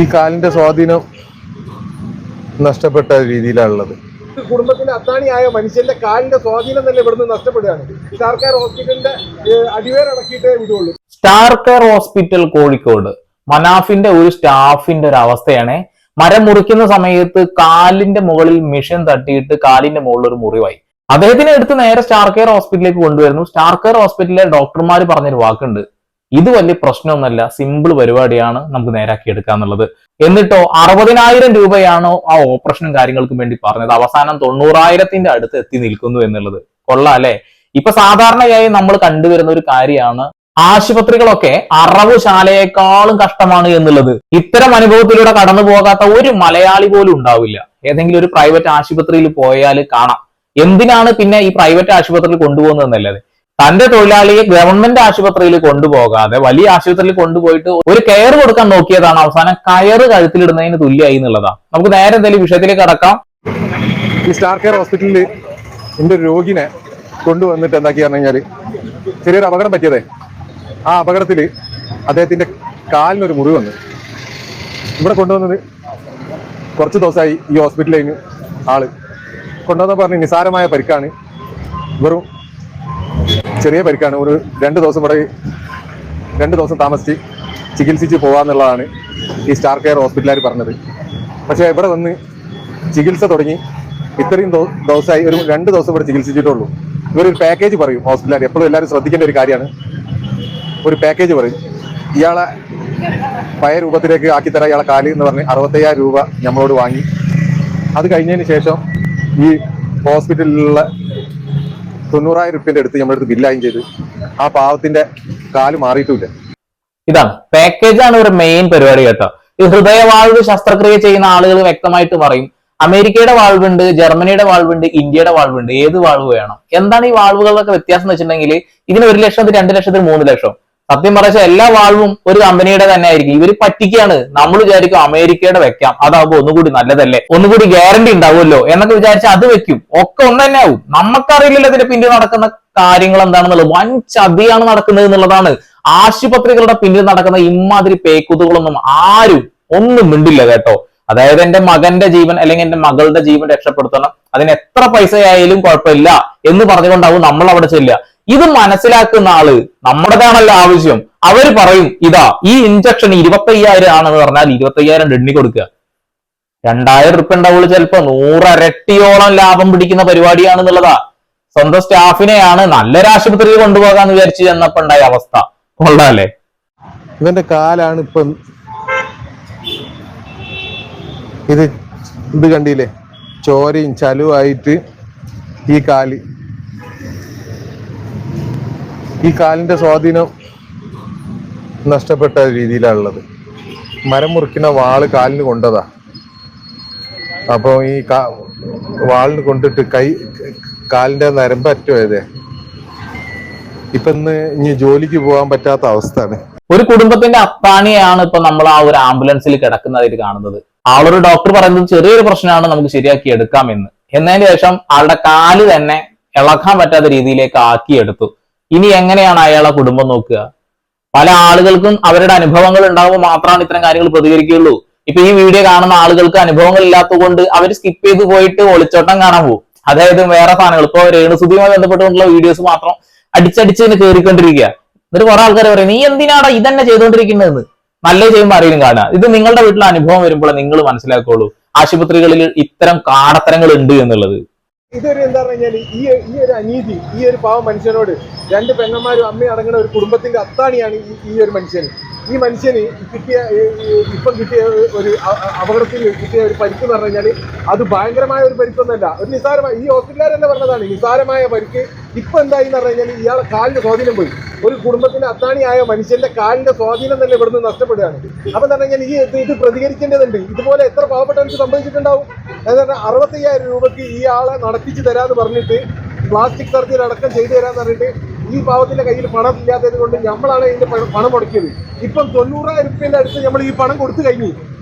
ഈ കാലിന്റെ സ്വാധീനം നഷ്ടപ്പെട്ട രീതിയിലാണുള്ളത്. കുടുംബത്തിന്റെ അത്താണിയായ മനുഷ്യന്റെ കാലിന്റെ സ്വാധീനം തന്നെ ഇവിടുന്ന് നഷ്ടപ്പെടുകയാണ്. സ്റ്റാർ കെയർ ഹോസ്പിറ്റലിന്റെ അടിവേരടക്കിയിട്ടേ വിടുള്ളൂ. സ്റ്റാർ കെയർ ഹോസ്പിറ്റൽ കോഴിക്കോട് മനാഫിന്റെ ഒരു സ്റ്റാഫിന്റെ ഒരു അവസ്ഥയാണ്. മരം മുറിക്കുന്ന സമയത്ത് കാലിന്റെ മുകളിൽ മിഷൻ തട്ടിയിട്ട് കാലിന്റെ മുകളിൽ ഒരു മുറിവായി. അദ്ദേഹത്തിനെ എടുത്ത് നേരെ സ്റ്റാർ കെയർ ഹോസ്പിറ്റലിലേക്ക് കൊണ്ടുവരുന്നു. സ്റ്റാർ കെയർ ഹോസ്പിറ്റലിലെ ഡോക്ടർമാർ പറഞ്ഞൊരു വാക്കുണ്ട്, ഇത് വലിയ പ്രശ്നമൊന്നുമല്ല, സിമ്പിൾ പരിപാടിയാണ്, നമുക്ക് നേരാക്കി എടുക്കാന്നുള്ളത്. എന്നിട്ടോ 60,000 രൂപയാണോ ആ ഓപ്പറേഷനും കാര്യങ്ങൾക്കും വേണ്ടി പറഞ്ഞത്, അവസാനം 90,000 അടുത്ത് എത്തി നിൽക്കുന്നു എന്നുള്ളത്. കൊള്ളാം അല്ലെ? ഇപ്പൊ സാധാരണയായി നമ്മൾ കണ്ടുവരുന്ന ഒരു കാര്യമാണ് ആശുപത്രികളൊക്കെ അറവുശാലയെക്കാളും കഷ്ടമാണ് എന്നുള്ളത്. ഇത്തരം അനുഭവത്തിലൂടെ കടന്നു പോകാത്ത ഒരു മലയാളി പോലും ഉണ്ടാവില്ല. ഏതെങ്കിലും ഒരു പ്രൈവറ്റ് ആശുപത്രിയിൽ പോയാൽ കാണാം. എന്തിനാണ് പിന്നെ ഈ പ്രൈവറ്റ് ആശുപത്രിയിൽ കൊണ്ടുപോകുന്നതെന്നല്ലത്, തന്റെ തൊഴിലാളിയെ ഗവൺമെന്റ് ആശുപത്രിയിൽ കൊണ്ടുപോകാതെ വലിയ ആശുപത്രിയിൽ കൊണ്ടുപോയിട്ട് ഒരു കെയർ കൊടുക്കാൻ നോക്കിയതാണ്, അവസാനം കയറ് കഴുത്തിലിടുന്നതിന് തുല്യമായി എന്നുള്ളതാണ്. നമുക്ക് നേരെ എന്തെങ്കിലും വിഷയത്തിലേക്ക് കടക്കാം. ഈ സ്റ്റാർ കെയർ ഹോസ്പിറ്റലിൽ എൻ്റെ ഒരു രോഗിനെ കൊണ്ടുവന്നിട്ട് എന്താക്കി പറഞ്ഞു കഴിഞ്ഞാൽ ചെറിയൊരു അപകടം പറ്റിയതേ. ആ അപകടത്തിൽ അദ്ദേഹത്തിന്റെ കാലിനൊരു മുറിവ് വന്നു. ഇവിടെ കൊണ്ടുവന്നത് കുറച്ച് ദിവസമായി ഈ ഹോസ്പിറ്റലിൽ ആള് കൊണ്ടുവന്ന പറഞ്ഞ് നിസാരമായ പരിക്കാണ്, വെറും ചെറിയ പരിക്കാണ്, ഒരു 2 ദിവസം ഇവിടെ 2 ദിവസം താമസിച്ച് ചികിത്സിച്ച് പോകാന്നുള്ളതാണ് ഈ സ്റ്റാർ കെയർ ഹോസ്പിറ്റലുകാർ പറഞ്ഞത്. പക്ഷേ ഇവിടെ വന്ന് ചികിത്സ തുടങ്ങി ഇത്രയും ദിവസമായി, ഒരു 2 ദിവസം ഇവിടെ ചികിത്സിച്ചിട്ടുള്ളൂ. ഇവരൊരു പാക്കേജ് പറയും ഹോസ്പിറ്റലുകാർ, എപ്പോഴും എല്ലാവരും ശ്രദ്ധിക്കേണ്ട ഒരു കാര്യമാണ്. ഒരു പാക്കേജ് പറയും, ഇയാളെ പഴയ രൂപത്തിലേക്ക് ആക്കിത്തരാം ഇയാളെ കാല് എന്ന് പറഞ്ഞ് 65,000 രൂപ നമ്മളോട് വാങ്ങി. അത് കഴിഞ്ഞതിന് ശേഷം ഈ ഹോസ്പിറ്റലിലുള്ള 90,000 രൂപയുടെ അടുത്ത് നമ്മളെടുത്ത് ബില്ലായും ചെയ്ത് ആ പാവത്തിന്റെ കാല് മാറിയിട്ടില്ല. ഇതാണ് പാക്കേജാണ് ഒരു മെയിൻ പരിപാടി കേട്ടോ. ഈ ഹൃദയവാൾവ് ശസ്ത്രക്രിയ ചെയ്യുന്ന ആളുകൾ വ്യക്തമായിട്ട് പറയും, അമേരിക്കയുടെ വാൾവുണ്ട്, ജർമ്മനിയുടെ വാൾവുണ്ട്, ഇന്ത്യയുടെ വാൾവുണ്ട്, ഏത് വാൾവ് വേണം. എന്താണ് ഈ വാൾവുകളൊക്കെ വ്യത്യാസം എന്ന് വെച്ചിട്ടുണ്ടെങ്കിൽ ഇതിന് 1 ലക്ഷം, 2 ലക്ഷത്തിന് 3 ലക്ഷം. സത്യം പറഞ്ഞാൽ എല്ലാ വാൾവും ഒരു കമ്പനിയുടെ തന്നെ ആയിരിക്കും. ഇവര് പറ്റിക്കാണ്. നമ്മൾ വിചാരിക്കും അമേരിക്കയുടെ വെക്കാം, അതാവുമ്പോ ഒന്നുകൂടി നല്ലതല്ലേ, ഒന്നുകൂടി ഗ്യാരണ്ടി ഉണ്ടാവുമല്ലോ എന്നൊക്കെ വിചാരിച്ചാൽ അത് വെക്കും. ഒക്കെ ഒന്ന് തന്നെ ആവും. നമുക്കറിയില്ലല്ലോ ഇതിന്റെ പിന്നിൽ നടക്കുന്ന കാര്യങ്ങൾ എന്താണെന്നുള്ളത്. വൻ ചതിയാണ് നടക്കുന്നത് എന്നുള്ളതാണ്. ആശുപത്രികളുടെ പിന്നിൽ നടക്കുന്ന ഇമാതിരി പേക്കുതുകളൊന്നും ആരും ഒന്നും മിണ്ടില്ല കേട്ടോ. അതായത് എന്റെ മകന്റെ ജീവൻ അല്ലെങ്കിൽ എന്റെ മകളുടെ ജീവൻ രക്ഷപ്പെടുത്തണം, അതിന് എത്ര പൈസയായാലും കുഴപ്പമില്ല എന്ന് പറഞ്ഞുകൊണ്ടാവും നമ്മൾ അവിടെ ചെല്ലുക. ഇത് മനസ്സിലാക്കുന്ന ആള് നമ്മുടേതാണല്ലോ ആവശ്യം. അവര് പറയും, ഇതാ ഈ ഇഞ്ചക്ഷൻ 25,000 ആണെന്ന് പറഞ്ഞാൽ 25,000 എണ്ണി കൊടുക്കുക. 2,000 രൂപ ഉണ്ടാവുള്ളൂ, ചിലപ്പോ 100 ഇരട്ടിയോളം ലാഭം പിടിക്കുന്ന പരിപാടിയാണെന്നുള്ളതാ. സ്വന്തം സ്റ്റാഫിനെയാണ് നല്ലൊരു ആശുപത്രിയിൽ കൊണ്ടുപോകാന്ന് വിചാരിച്ചു ചെന്നപ്പോ ഉണ്ടായ അവസ്ഥ. കൊള്ളാല്ലേ? ഇവന്റെ കാലാണ് ഇപ്പം ഇത് കണ്ടില്ലേ, ചോരയും ചലുവായിട്ട് ഈ കാലിന്റെ സ്വാധീനം നഷ്ടപ്പെട്ട രീതിയിലാണുള്ളത്. മരം മുറിക്കുന്ന വാള് കാലിന് കൊണ്ടതാ. അപ്പൊ ഈ വാളിന് കൊണ്ടിട്ട് കാലിന്റെ നരമ്പറ്റുപോയതേ. ഇപ്പൊ ഇനി ജോലിക്ക് പോകാൻ പറ്റാത്ത അവസ്ഥയാണ്. ഒരു കുടുംബത്തിന്റെ അത്താണിയാണ് ഇപ്പൊ നമ്മൾ ആ ഒരു ആംബുലൻസിൽ കിടക്കുന്നതായിട്ട് കാണുന്നത്. ആളൊരു ഡോക്ടർ പറയുന്നത് ചെറിയൊരു പ്രശ്നമാണ്, നമുക്ക് ശരിയാക്കി എടുക്കാമെന്ന്. എന്നതിന് ശേഷം ആളുടെ കാല് തന്നെ ഇളക്കാൻ പറ്റാത്ത രീതിയിലേക്ക് ആക്കിയെടുത്തു. ഇനി എങ്ങനെയാണ് അയാളെ കുടുംബം നോക്കുക? പല ആളുകൾക്കും അവരുടെ അനുഭവങ്ങൾ ഉണ്ടാകുമ്പോൾ മാത്രമാണ് ഇത്തരം കാര്യങ്ങൾ പ്രതികരിക്കുകയുള്ളൂ. ഇപ്പൊ ഈ വീഡിയോ കാണുന്ന ആളുകൾക്ക് അനുഭവങ്ങൾ ഇല്ലാത്തത് കൊണ്ട് അവർ സ്കിപ്പ് ചെയ്ത് പോയിട്ട് ഒളിച്ചോട്ടം കാണാൻ പോകും. അതായത് വേറെ സാധനങ്ങൾ, ഇപ്പൊ രേണുസുതിയുമായി ബന്ധപ്പെട്ടുകൊണ്ടുള്ള വീഡിയോസ് മാത്രം അടിച്ചടിച്ച് തന്നെ കയറിക്കൊണ്ടിരിക്കുക. എന്നിട്ട് കുറെ ആൾക്കാർ പറയും, നീ എന്തിനാടാ ഇതന്നെ ചെയ്തുകൊണ്ടിരിക്കുന്നതെന്ന്. നല്ലത് ചെയ്യുമ്പോൾ ആരെങ്കിലും കാണുക. ഇത് നിങ്ങളുടെ വീട്ടിലെ അനുഭവം വരുമ്പോൾ നിങ്ങൾ മനസ്സിലാക്കുള്ളൂ ആശുപത്രികളിൽ ഇത്തരം കാടത്തരങ്ങൾ ഉണ്ട് എന്നുള്ളത്. ഇതൊരു എന്താ പറഞ്ഞാൽ ഈ ഒരു അനീതി, ഈ ഒരു പാവം മനുഷ്യനോട് 2 പെങ്ങന്മാരും അമ്മയും അടങ്ങുന്ന ഒരു കുടുംബത്തിന്റെ അത്താണിയാണ് ഈ ഒരു മനുഷ്യന്. ഈ മനുഷ്യന് ഇപ്പം കിട്ടിയ ഒരു അപകടത്തിൽ കിട്ടിയ ഒരു പരിക്ക് എന്ന് പറഞ്ഞു കഴിഞ്ഞാൽ അത് ഭയങ്കരമായ ഒരു പരിക്കൊന്നല്ല, ഒരു നിസാരമായ, ഈ ഹോസ്പിറ്റലുകാർ തന്നെ പറഞ്ഞതാണ് നിസാരമായ പരിക്ക്. ഇപ്പൊ എന്തായി എന്ന് പറഞ്ഞു കഴിഞ്ഞാൽ ഇയാളെ കാലിന്റെ സ്വാധീനം പോയി. ഒരു കുടുംബത്തിന്റെ അത്താണിയായ മനുഷ്യന്റെ കാലിന്റെ സ്വാധീനം തന്നെ ഇവിടുന്ന് നഷ്ടപ്പെടുകയാണ്. അപ്പൊ എന്താ പറഞ്ഞാൽ ഇത് പ്രതികരിക്കേണ്ടതുണ്ട്. ഇതുപോലെ എത്ര പാവപ്പെട്ടവർക്ക് സംഭവിച്ചിട്ടുണ്ടാവും. അതായത് 65,000 രൂപക്ക് ഈ ആളെ നടത്തിച്ച് തരാന്ന് പറഞ്ഞിട്ട്, പ്ലാസ്റ്റിക് സർജറി അടക്കം ചെയ്തു തരാന്ന് പറഞ്ഞിട്ട് ഈ പാവത്തിന്റെ കയ്യിൽ പണം ഇല്ലാത്തത് കൊണ്ട് നമ്മളാണ് ഇതിന്റെ പണം മുടക്കിയത്. ഇപ്പം 90,000 രൂപയുടെ അടുത്ത് നമ്മൾ ഈ പണം കൊടുത്തു കഴിഞ്ഞു.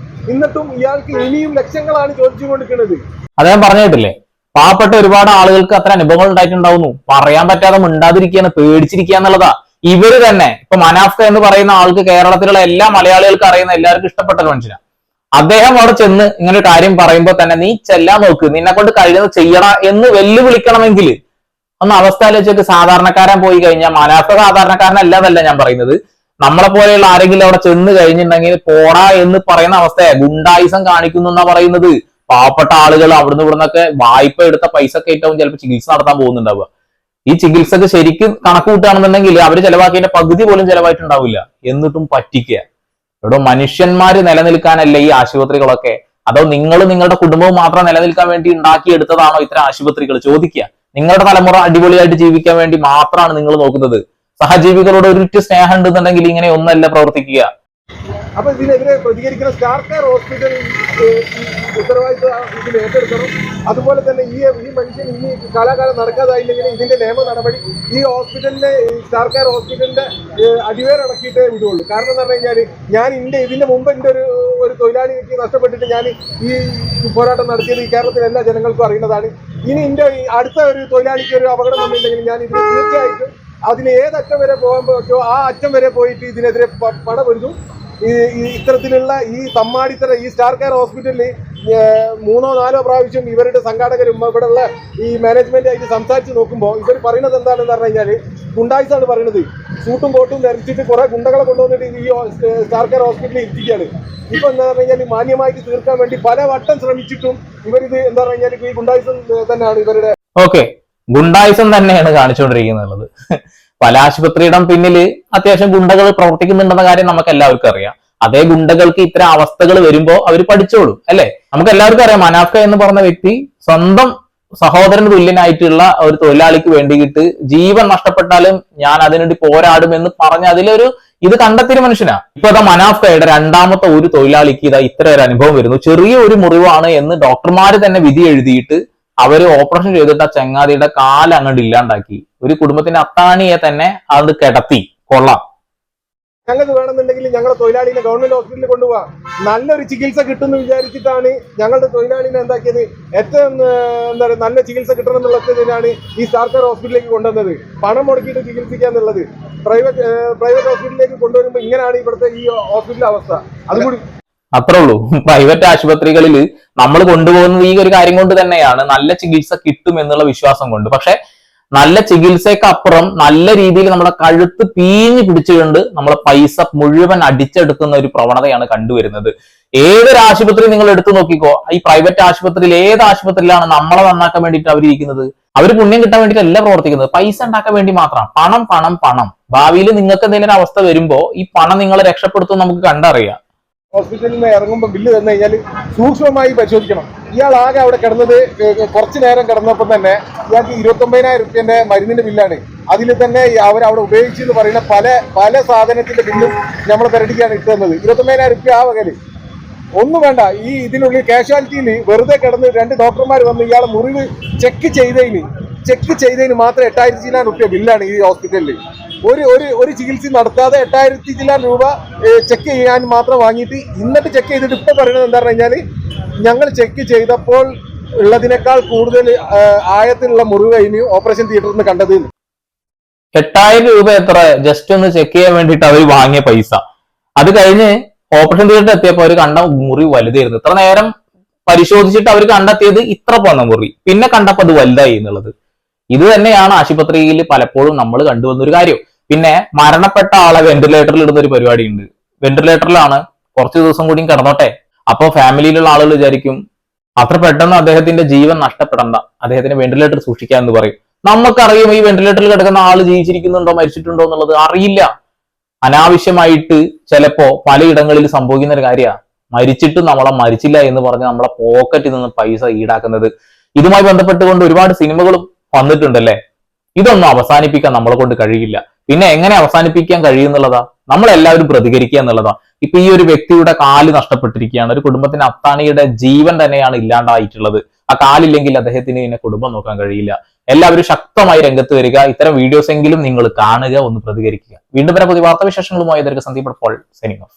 എന്നിട്ടും ഇയാൾക്ക് ഇനിയും ലക്ഷങ്ങളാണ് ചോദിച്ചു കൊടുക്കുന്നത്. അദ്ദേഹം പറഞ്ഞിട്ടില്ലേ, പാവപ്പെട്ട ഒരുപാട് ആളുകൾക്ക് അത്ര അനുഭവങ്ങൾ ഉണ്ടായിട്ടുണ്ടാവുന്നു. പറയാൻ പറ്റാതെ മിണ്ടാതിരിക്കുകയാണ്, പേടിച്ചിരിക്കുക എന്നുള്ളതാ. ഇവര് തന്നെ ഇപ്പൊ മനാഫ്ക എന്ന് പറയുന്ന ആൾക്ക് കേരളത്തിലുള്ള എല്ലാ മലയാളികൾക്കും അറിയുന്ന, എല്ലാവർക്കും ഇഷ്ടപ്പെട്ട ഒരു മനുഷ്യനാണ്. അദ്ദേഹം അവിടെ ചെന്ന് ഇങ്ങനെ ഒരു കാര്യം പറയുമ്പോൾ തന്നെ നീ ചെല്ലാൻ നോക്ക്, നിന്നെ കൊണ്ട് കഴിയുന്നത് ചെയ്യണ എന്ന് വെല്ലുവിളിക്കണമെങ്കിൽ ഒന്ന് അവസ്ഥ ആലോചിച്ചിട്ട് സാധാരണക്കാരൻ പോയി കഴിഞ്ഞാൽ, മനാഫ സാധാരണക്കാരനല്ലാന്നല്ല ഞാൻ പറയുന്നത്, നമ്മളെ പോലെയുള്ള ആരെങ്കിലും അവിടെ ചെന്ന് കഴിഞ്ഞിട്ടുണ്ടെങ്കിൽ പോടാ എന്ന് പറയുന്ന അവസ്ഥയെ ഗുണ്ടായിസം കാണിക്കുന്നു എന്നാ പറയുന്നത്. പാവപ്പെട്ട ആളുകൾ അവിടുന്ന് ഇവിടുന്നൊക്കെ വായ്പ എടുത്ത പൈസ ഒക്കെ ഏറ്റവും ചിലപ്പോൾ ചികിത്സ നടത്താൻ പോകുന്നുണ്ടാവുക. ഈ ചികിത്സക്ക് ശരിക്കും കണക്ക് കൂട്ടുകയാണെന്നുണ്ടെങ്കിൽ അവർ ചെലവാക്കിയതിന്റെ പകുതി പോലും ചെലവായിട്ടുണ്ടാവില്ല. എന്നിട്ടും പറ്റിക്കുക. ഇവിടെ മനുഷ്യന്മാര് നിലനിൽക്കാനല്ലേ ഈ ആശുപത്രികളൊക്കെ? അതോ നിങ്ങൾ നിങ്ങളുടെ കുടുംബവും മാത്രം നിലനിൽക്കാൻ വേണ്ടി ഉണ്ടാക്കിയെടുത്തതാണോ ഇത്തരം ആശുപത്രികൾ? ചോദിക്കുക. നിങ്ങളുടെ തലമുറ അടിപൊളിയായിട്ട് ജീവിക്കാൻ വേണ്ടി മാത്രമാണ് നിങ്ങൾ നോക്കുന്നത്. സഹജീവികളോട് ഒരിറ്റ് സ്നേഹം ഉണ്ടെന്നുണ്ടെങ്കിൽ ഇങ്ങനെ ഒന്നല്ല പ്രവർത്തിക്കുക. അപ്പൊ ഇതിനെതിരെ പ്രതികരിക്കുന്ന സ്റ്റാർ കെയർ ഹോസ്പിറ്റൽ ഉത്തരവാദിത്വം ഇതിൽ ഏറ്റെടുക്കണം. അതുപോലെ തന്നെ ഈ മനുഷ്യൻ ഇനി കാലാകാലം നടക്കാതായില്ലെങ്കിൽ ഇതിന്റെ നിയമ നടപടി ഈ ഹോസ്പിറ്റലിന്റെ സ്റ്റാർ കെയർ ഹോസ്പിറ്റലിന്റെ അടിവേറടക്കിയിട്ടേ വിടുള്ളൂ. കാരണം എന്ന് പറഞ്ഞു കഴിഞ്ഞാൽ ഞാൻ ഇതിന്റെ മുമ്പ് എൻ്റെ ഒരു തൊഴിലാളിക്ക് നഷ്ടപ്പെട്ടിട്ട് ഞാൻ ഈ പോരാട്ടം നടത്തിയത് ഈ കേരളത്തിലെ എല്ലാ ജനങ്ങൾക്കും അറിയുന്നതാണ്. ഇനി എൻ്റെ അടുത്ത ഒരു തൊഴിലാളിക്ക് ഒരു അപകടം വന്നിട്ടുണ്ടെങ്കിൽ ഞാൻ ഇതിന് തീർച്ചയായിട്ടും അതിന് ഏതറ്റം വരെ പോകാൻ പറ്റുമോ ആ അറ്റം വരെ പോയിട്ട് ഇതിനെതിരെ പടപൊരുതും. ഇത്തരത്തിലുള്ള ഈ തമ്മാടിത്തര ഈ സ്റ്റാർ കെയർ ഹോസ്പിറ്റലിൽ 3 or 4 പ്രാവശ്യം ഇവരുടെ സംഘാടകരും ഇവിടെയുള്ള ഈ മാനേജ്മെന്റ് ആയിട്ട് സംസാരിച്ച് നോക്കുമ്പോൾ ഇവർ പറയുന്നത് എന്താണെന്ന് പറഞ്ഞു കഴിഞ്ഞാൽ ഗുണ്ടായിസാണ് പറയുന്നത്. സൂട്ടും കോട്ടും ധരിച്ചിട്ട് കുറെ ഗുണ്ടകളെ കൊണ്ടുവന്നിട്ട് ഈ സ്റ്റാർ കെയർ ഹോസ്പിറ്റലിൽ എത്തിക്കുകയാണ്. ഇപ്പൊ എന്താ പറഞ്ഞു കഴിഞ്ഞാൽ മാന്യമായിട്ട് തീർക്കാൻ വേണ്ടി പല വട്ടം ശ്രമിച്ചിട്ടും ഇവരിത് എന്താ പറഞ്ഞു കഴിഞ്ഞാൽ ഈ ഗുണ്ടായിസം തന്നെയാണ് ഇവരുടെ. ഓക്കെ, ഗുണ്ടായിസം തന്നെയാണ് കാണിച്ചുകൊണ്ടിരിക്കുന്നത്. പല ആശുപത്രിയുടെ പിന്നിൽ അത്യാവശ്യം ഗുണ്ടകൾ പ്രവർത്തിക്കുന്നുണ്ടെന്ന കാര്യം നമുക്ക് എല്ലാവർക്കും അറിയാം. അതേ ഗുണ്ടകൾക്ക് ഇത്തരം അവസ്ഥകൾ വരുമ്പോൾ അവർ പഠിച്ചോളും അല്ലെ? നമുക്ക് എല്ലാവർക്കും അറിയാം, മനാഫ്ക എന്ന് പറഞ്ഞ വ്യക്തി സ്വന്തം സഹോദരന് തുല്യനായിട്ടുള്ള ഒരു തൊഴിലാളിക്ക് വേണ്ടിയിട്ട് ജീവൻ നഷ്ടപ്പെട്ടാലും ഞാൻ അതിനുവേണ്ടി പോരാടും എന്ന് പറഞ്ഞ ഇത് കണ്ടെത്തിയ മനുഷ്യനാ. ഇപ്പൊ അതാ മനാഫ്കയുടെ രണ്ടാമത്തെ ഒരു തൊഴിലാളിക്ക് ഇത്ര ഒരു അനുഭവം വരുന്നു. ചെറിയ ഒരു മുറിവാണ് എന്ന് ഡോക്ടർമാര് തന്നെ വിധി എഴുതിയിട്ട് അവര് ഓപ്പറേഷൻ ചെയ്തിട്ട് ആ ചങ്ങാതിയുടെ കാല് അങ്ങോട്ട് ഇല്ലാണ്ടാക്കി. ഒരു കുടുംബത്തിന്റെ അത്താണിയെ തന്നെ അത് കിടത്തി. കൊള്ളാം. ഞങ്ങൾക്ക് വേണമെന്നുണ്ടെങ്കിൽ ഞങ്ങളുടെ തൊഴിലാളിനെ ഗവൺമെന്റ് ഹോസ്പിറ്റലിൽ കൊണ്ടുപോകാം. നല്ലൊരു ചികിത്സ കിട്ടുമെന്ന് വിചാരിച്ചിട്ടാണ് ഞങ്ങളുടെ തൊഴിലാളിനെ എന്താക്കിയത്. ഏറ്റവും എന്താ പറയുക, നല്ല ചികിത്സ കിട്ടണം എന്നുള്ളതിനാണ് ഈ സ്റ്റാർ കെയർ ഹോസ്പിറ്റലിലേക്ക് കൊണ്ടുവന്നത്. പണം മുടക്കിയിട്ട് ചികിത്സിക്കുക എന്നുള്ളത്. പ്രൈവറ്റ് ഹോസ്പിറ്റലിലേക്ക് കൊണ്ടുവരുമ്പോൾ ഇങ്ങനെയാണ് ഇവിടുത്തെ ഈ ഹോസ്പിറ്റലിന്റെ അവസ്ഥ. അതുകൂടി അത്രേ ഉള്ളൂ. പ്രൈവറ്റ് ആശുപത്രികളിൽ നമ്മൾ കൊണ്ടുപോകുന്നത് ഈ ഒരു കാര്യം കൊണ്ട് തന്നെയാണ്, നല്ല ചികിത്സ കിട്ടും എന്നുള്ള വിശ്വാസം കൊണ്ട്. പക്ഷെ നല്ല ചികിത്സയ്ക്ക് അപ്പുറം നല്ല രീതിയിൽ നമ്മളെ കഴുത്ത് പീഞ്ഞു പിടിച്ചുകൊണ്ട് നമ്മളെ പൈസ മുഴുവൻ അടിച്ചെടുക്കുന്ന ഒരു പ്രവണതയാണ് കണ്ടുവരുന്നത്. ഏതൊരു ആശുപത്രി നിങ്ങൾ എടുത്തു നോക്കിക്കോ, ഈ പ്രൈവറ്റ് ആശുപത്രിയിൽ ഏത് ആശുപത്രിയിലാണ് നമ്മളെ നന്നാക്കാൻ വേണ്ടിയിട്ട് അവരിയ്ക്കുന്നത്? അവർ പുണ്യം കിട്ടാൻ വേണ്ടിയിട്ടല്ല പ്രവർത്തിക്കുന്നത്, പൈസ ഉണ്ടാക്കാൻ വേണ്ടി മാത്രം. പണം പണം പണം. ഭാവിയിൽ നിങ്ങൾക്ക് എന്തെങ്കിലും ഒരു അവസ്ഥ വരുമ്പോ ഈ പണം നിങ്ങളെ രക്ഷപ്പെടുത്തും നമുക്ക് കണ്ടറിയാം. ഹോസ്പിറ്റലിൽ നിന്ന് ഇറങ്ങുമ്പോൾ ബില്ല് തന്നു കഴിഞ്ഞാൽ സൂക്ഷ്മമായി പരിശോധിക്കണം. ഇയാൾ ആകെ അവിടെ കിടന്നത് കുറച്ചു നേരം കിടന്നപ്പോൾ തന്നെ ഇയാൾക്ക് 29,000 രൂപന്റെ മരുന്നിന്റെ ബില്ലാണ്. അതിൽ തന്നെ അവരവിടെ ഉപയോഗിച്ചു എന്ന് പറയുന്ന പല സാധനത്തിന്റെ ബില്ലും നമ്മളെ പെരടിക്കാണ് ഇട്ട് തന്നത്. 29,000 രൂപ ആ വകല് ഒന്നും വേണ്ട. ഇതിനുള്ളിൽ കാഷ്വാലിറ്റിയിൽ വെറുതെ കിടന്ന് 2 ഡോക്ടർമാർ വന്ന് ഇയാളെ മുറിവ് ചെക്ക് ചെയ്തതിന് മാത്രം 8,000 ചില്ലാൻ രൂപ ബില്ലാണ് ഈ ഹോസ്പിറ്റലിൽ. ഒരു ചികിത്സ നടത്താതെ 8,000 ചില്ലാൻ രൂപ ചെക്ക് ചെയ്യാൻ മാത്രം വാങ്ങിയിട്ട് എന്നിട്ട് ചെക്ക് ചെയ്തിട്ട് ഇപ്പൊ പറയുന്നത് എന്താ പറഞ്ഞു കഴിഞ്ഞാല് ഞങ്ങൾ ചെക്ക് ചെയ്തപ്പോൾ ഉള്ളതിനേക്കാൾ കൂടുതൽ ആയത്തിലുള്ള മുറിവ് കഴിഞ്ഞ് ഓപ്പറേഷൻ തിയേറ്ററിൽ നിന്ന് കണ്ടത്. 8,000 രൂപ എത്ര ജസ്റ്റ് ഒന്ന് ചെക്ക് ചെയ്യാൻ വേണ്ടിയിട്ട് അവർ വാങ്ങിയ പൈസ. അത് കഴിഞ്ഞ് ഓപ്പറേഷൻ തിയേറ്ററിൽ എത്തിയപ്പോൾ അവർ കണ്ട മുറി വലുതായിരുന്നു. ഇത്ര നേരം പരിശോധിച്ചിട്ട് അവർ കണ്ടെത്തിയത് ഇത്ര പോന്ന മുറി, പിന്നെ കണ്ടപ്പോൾ അത് വലുതായി എന്നുള്ളത്. ഇത് തന്നെയാണ് ആശുപത്രിയിൽ പലപ്പോഴും നമ്മൾ കണ്ടുവന്നൊരു കാര്യം. പിന്നെ മരണപ്പെട്ട ആളെ വെന്റിലേറ്ററിൽ ഇടുന്ന ഒരു പരിപാടി ഉണ്ട്. വെന്റിലേറ്ററിലാണ്, കുറച്ച് ദിവസം കൂടിയും കിടന്നോട്ടെ. അപ്പോൾ ഫാമിലിയിലുള്ള ആളുകൾ വിചാരിക്കും അത്ര പെട്ടെന്ന് അദ്ദേഹത്തിന്റെ ജീവൻ നഷ്ടപ്പെടണ്ട, അദ്ദേഹത്തിന് വെന്റിലേറ്റർ സൂക്ഷിക്കാൻ എന്ന് പറയും. നമുക്കറിയും ഈ വെന്റിലേറ്ററിൽ കിടക്കുന്ന ആള് ജീവിച്ചിരിക്കുന്നുണ്ടോ മരിച്ചിട്ടുണ്ടോ എന്നുള്ളത് അറിയില്ല. അനാവശ്യമായിട്ട് ചിലപ്പോ പലയിടങ്ങളിൽ സംഭവിക്കുന്ന ഒരു കാര്യമാണ്. മരിച്ചിട്ട് നമ്മളെ മരിച്ചില്ല എന്ന് പറഞ്ഞ് നമ്മളെ പോക്കറ്റിൽ നിന്ന് പൈസ ഈടാക്കുന്നത്. ഇതുമായി ബന്ധപ്പെട്ടുകൊണ്ട് ഒരുപാട് സിനിമകളും വന്നിട്ടുണ്ടല്ലേ. ഇതൊന്നും അവസാനിപ്പിക്കാൻ നമ്മളെ കൊണ്ട് കഴിയില്ല. പിന്നെ എങ്ങനെ അവസാനിപ്പിക്കാൻ കഴിയുന്നുള്ളതാ? നമ്മളെല്ലാവരും പ്രതികരിക്കുക എന്നുള്ളതാ. ഇപ്പൊ ഈ ഒരു വ്യക്തിയുടെ കാല് നഷ്ടപ്പെട്ടിരിക്കുകയാണ്. ഒരു കുടുംബത്തിന്റെ അത്താണിയുടെ ജീവൻ തന്നെയാണ് ഇല്ലാണ്ടായിട്ടുള്ളത്. ആ കാലില്ലെങ്കിൽ അദ്ദേഹത്തിന് പിന്നെ കുടുംബം നോക്കാൻ കഴിയില്ല. എല്ലാവരും ശക്തമായി രംഗത്ത് വരിക. ഇത്തരം വീഡിയോസ് എങ്കിലും നിങ്ങൾ കാണുക, ഒന്ന് പ്രതികരിക്കുക. വീണ്ടും വരെ പുതിയ വാർത്താവിശേഷങ്ങളുമായി സന്ദീപ് പോൾ സൈനിങ് ഓഫ്.